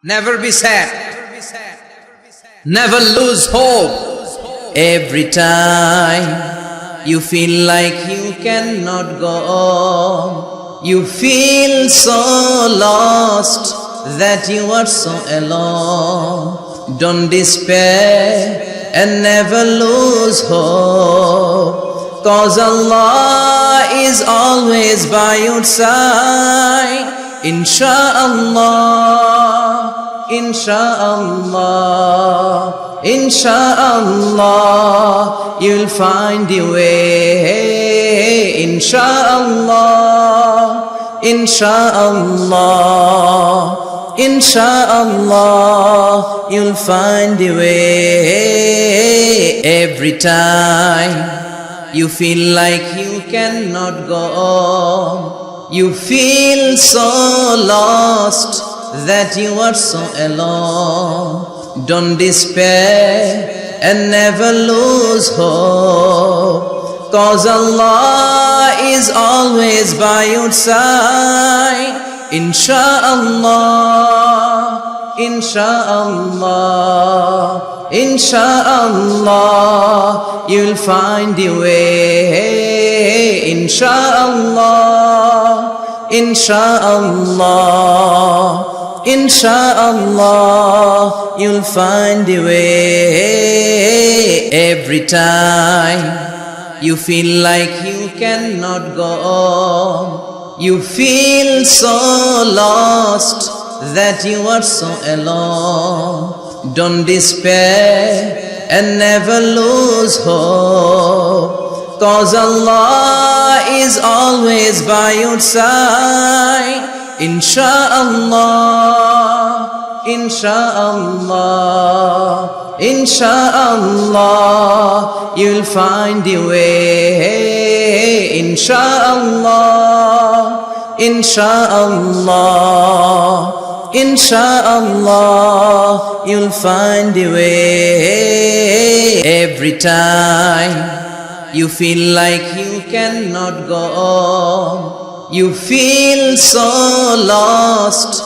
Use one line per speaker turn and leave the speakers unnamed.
Never be sad. Never lose hope. Every time you feel like you cannot go on, you feel so lost that you are so alone. Don't despair and never lose hope, 'cause Allah is always by your side. Insha'Allah, Insha'Allah, Insha'Allah, you'll find a way. Insha'Allah, Insha'Allah, Insha'Allah, you'll find a way. Every time you feel like you cannot go on, you feel so lost that you are so alone. Don't despair and never lose hope, 'cause Allah is always by your side. Insha'Allah, Insha'Allah, Insha'Allah, you'll find a way. Insha'Allah, Insha'Allah, Insha'Allah, you'll find a way. Every time you feel like you cannot go on, you feel so lost that you are so alone. Don't despair and never lose hope, 'cause Allah is always by your side. Insha'Allah, Insha'Allah, Insha'Allah, you'll find a way. Insha'Allah, Insha'Allah, Insha'Allah, you'll find a way. Every time you feel like you cannot go on, you feel so lost